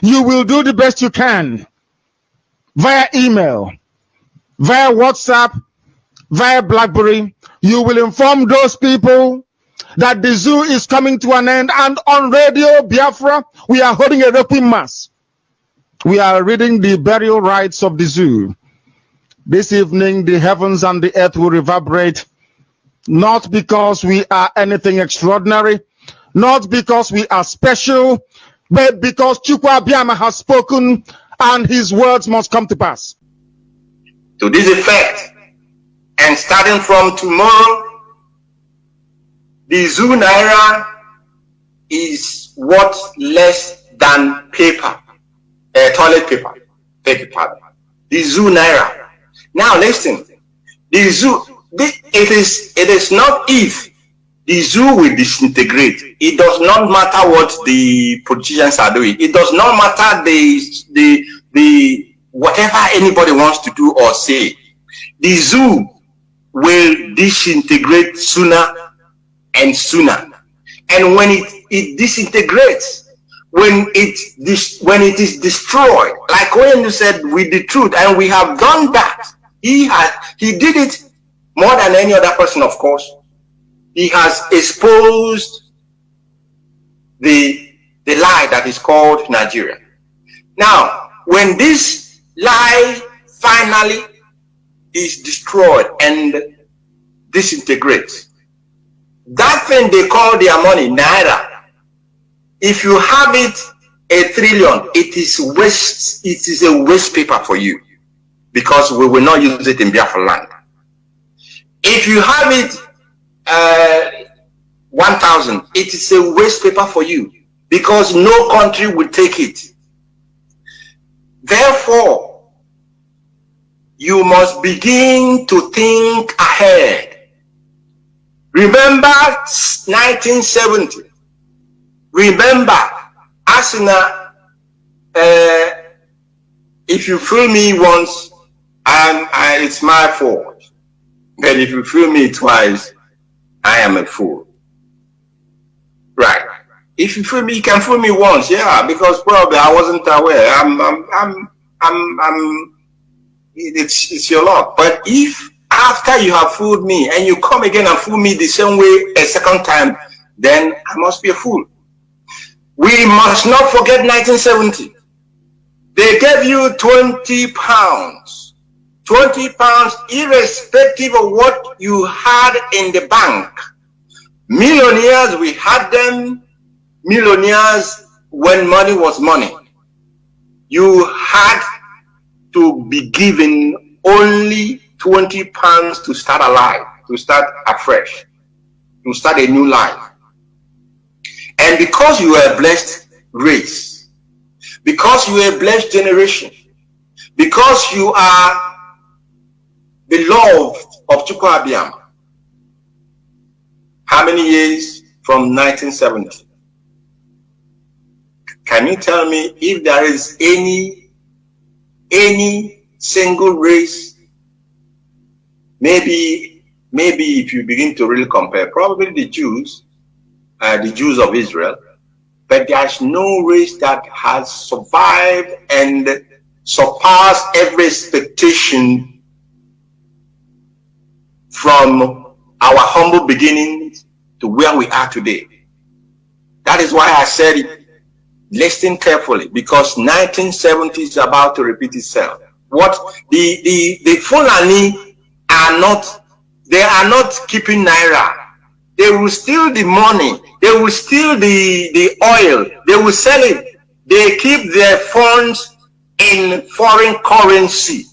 You will do the best you can via email, via WhatsApp, via BlackBerry. You will inform those people that the zoo is coming to an end, and on Radio Biafra, we are holding a requiem mass. We are reading the burial rites of the zoo. This evening, the heavens and the earth will reverberate, not because we are anything extraordinary, not because we are special, but because Chukwu Abiyama has spoken and his words must come to pass. To this effect, and starting from tomorrow, the zoo naira is worth less than paper, toilet paper. Beg your pardon. The zoo naira. Now listen, the zoo. It is not if the zoo will disintegrate. It does not matter what the politicians are doing. It does not matter the whatever anybody wants to do or say. The zoo will disintegrate sooner and sooner. And when it disintegrates, when it is destroyed, like when you said with the truth, and we have done that. He did it more than any other person, of course. He has exposed the lie that is called Nigeria. Now, when this lie finally is destroyed and disintegrates, that thing they call their money, naira, if you have it 1 trillion, it is a waste paper for you, because we will not use it in Biafra land. If you have it 1,000, it is a waste paper for you, because no country will take it. Therefore, you must begin to think ahead. Remember 1970. Remember, Asuna, if you fool me once, it's my fault. But if you fool me twice, I am a fool. Right. If you fool me, you can fool me once, yeah, because probably I wasn't aware. It's your luck. But if after you have fooled me and you come again and fool me the same way a second time, then I must be a fool. We must not forget 1970. They gave you 20 pounds. 20 pounds, irrespective of what you had in the bank. Millionaires, we had them. Millionaires, when money was money. You had to be given only 20 pounds to start alive, to start afresh, to start a new life. And because you are a blessed race, because you are a blessed generation, because you are beloved of Chukwu Abiyama, how many years from 1970? Can you tell me if there is any single race? Maybe if you begin to really compare, probably the Jews of Israel, but there's no race that has survived and surpassed every expectation from our humble beginnings to where we are today. That is why I said it. Listen carefully, because 1970 is about to repeat itself. What the Fulani are not, they are not keeping naira. They will steal the money. They will steal the oil. They will sell it. They keep their funds in foreign currency,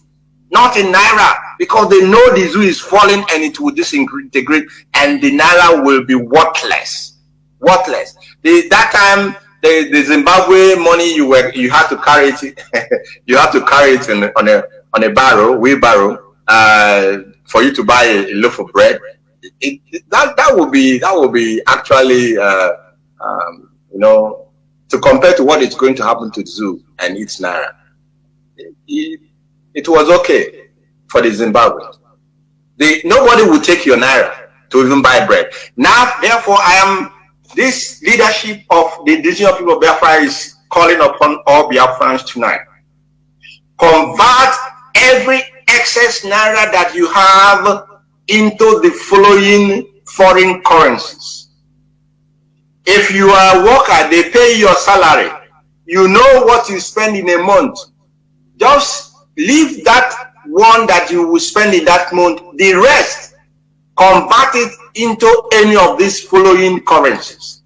not in naira, because they know the zoo is falling and it will disintegrate, and the naira will be worthless. Worthless. That time, the Zimbabwe money you had to carry it. You have to carry it on a wheelbarrow, for you to buy a loaf of bread. That will be actually to compare to what is going to happen to the zoo and its naira. It was okay for the Zimbabweans. Nobody will take your naira to even buy bread. Now, therefore, this leadership of the indigenous people of Biafra is calling upon all Biafrans tonight. Convert every excess naira that you have into the following foreign currencies. If you are a worker, they pay your salary. You know what you spend in a month. Just leave that one that you will spend in that month. The rest, convert it into any of these following currencies.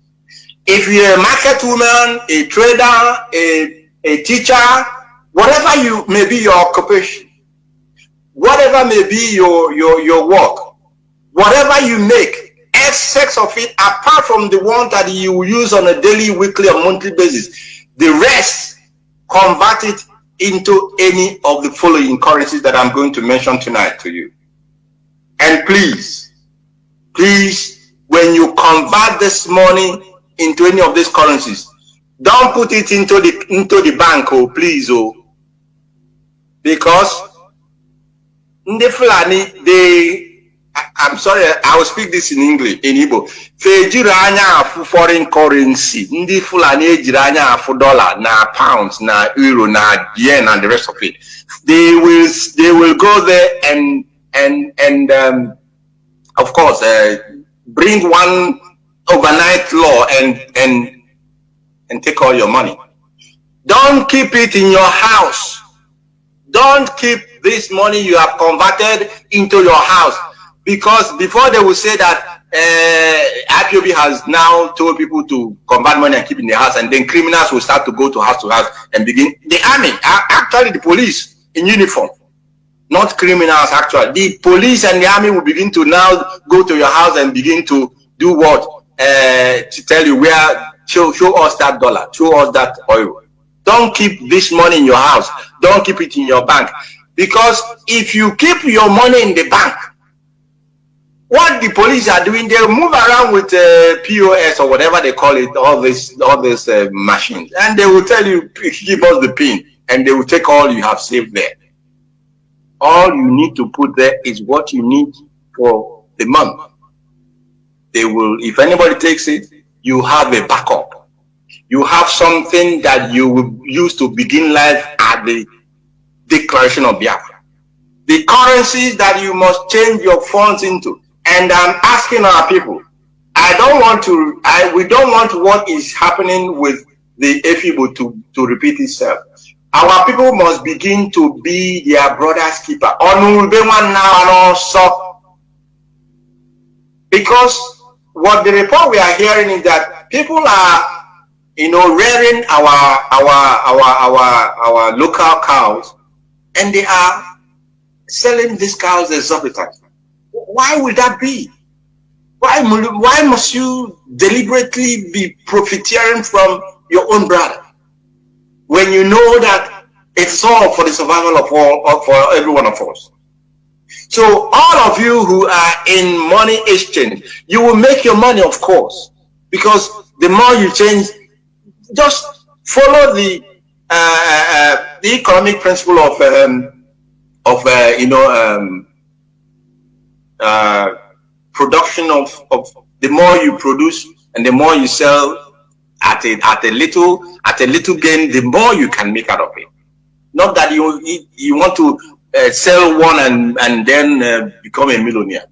If you're a market woman, a trader, a teacher, whatever you may be your occupation, whatever may be your work, whatever you make, excess of it, apart from the one that you will use on a daily, weekly, or monthly basis, the rest, convert it into any of the following currencies that I'm going to mention tonight to you. And please, when you convert this money into any of these currencies, don't put it into the bank, please, because I'm sorry, I will speak this in English, in Igbo. Fejiranya foreign currency. Ndi Fulani ejiranya dollar, na pounds, na euro, na yen, and the rest of it. They will go there and of course bring one overnight law and take all your money. Don't keep it in your house. Don't keep this money you have converted into your house. Because before they will say that IPOB has now told people to convert money and keep in the house, and then criminals will start to go to house and begin. The army, actually the police in uniform, not criminals actually. The police and the army will begin to now go to your house and begin to do what? To tell you where, show us that dollar, show us that oil. Don't keep this money in your house. Don't keep it in your bank. Because if you keep your money in the bank, what the police are doing, they'll move around with POS or whatever they call it, all these machines, and they will tell you, give us the PIN, and they will take all you have saved there. All you need to put there is what you need for the month. They will, if anybody takes it, you have a backup. You have something that you will use to begin life at the declaration of Biafra. The currencies that you must change your funds into. And I'm asking our people, we don't want what is happening with the AFIBO to repeat itself. Our people must begin to be their brother's keeper. Because what the report we are hearing is that people are, rearing our local cows, and they are selling these cows exorbitantly. Why would that be? Why must you deliberately be profiteering from your own brother when you know that it's all for the survival of all, for every one of us? So all of you who are in money exchange, you will make your money, of course, because the more you change, just follow the economic principle of production of the more you produce and the more you sell at a little gain, the more you can make out of it. Not that you want to sell one and then become a millionaire.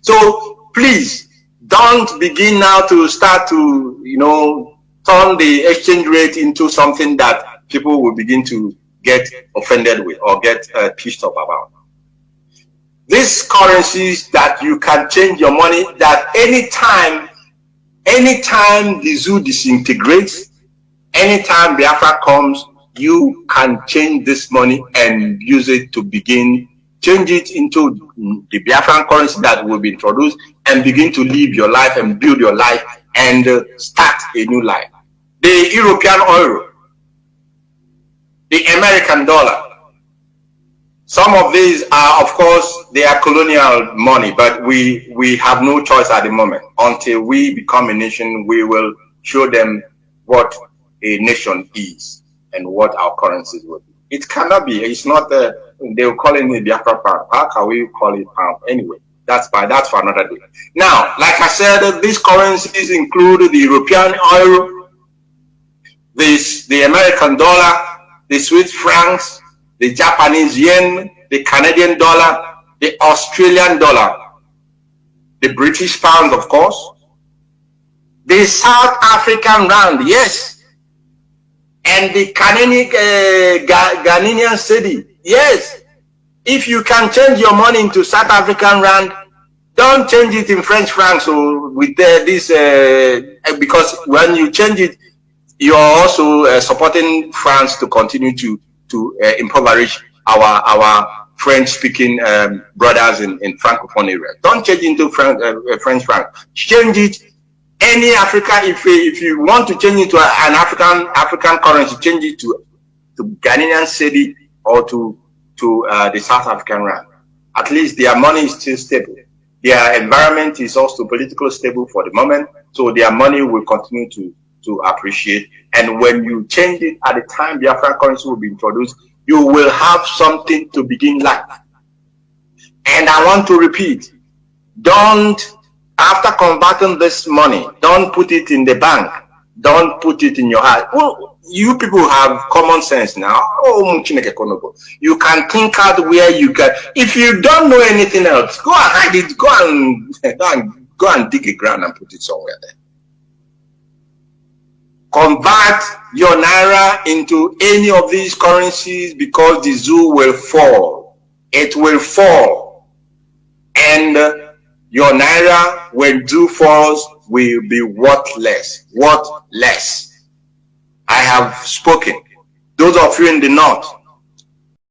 So please don't begin now to start to turn the exchange rate into something that people will begin to get offended with or get pissed off about. These currencies that you can change your money, that anytime the zoo disintegrates, anytime Biafra comes, you can change this money and use it to change it into the Biafran currency that will be introduced, and begin to live your life and build your life and start a new life. The European euro, the American dollar, some of these are, of course, they are colonial money, but we have no choice at the moment. Until we become a nation, we will show them what a nation is and what our currencies will be. It cannot be. It's not. They will call it the Biafra pound. How can we call it pound anyway? That's for another day. Now, like I said, these currencies include the European euro, the American dollar, the Swiss francs, the Japanese yen, the Canadian dollar, the Australian dollar, the British pound, of course, the South African rand, yes, and the Ghanaian cedi, yes. If you can change your money into South African rand, don't change it in French francs or with this, because when you change it, you're also supporting France to continue to impoverish our French-speaking brothers in Francophone area. Don't change into French franc. Change it any African. If you want to change it to an African currency, change it to Ghanaian cedi or to the South African rand. At least their money is still stable. Their environment is also politically stable for the moment, so their money will continue to appreciate. And when you change it at the time the African currency will be introduced, you will have something to begin life. And I want to repeat, don't, after converting this money, don't put it in the bank. Don't put it in your heart. Well, you people have common sense now. You can think out where you can. If you don't know anything else, go and hide it. Go and dig a ground and put it somewhere there. Convert your naira into any of these currencies because the zoo will fall. It will fall. And your naira, when zoo falls, will be worthless. Worthless. I have spoken. Those of you in the north,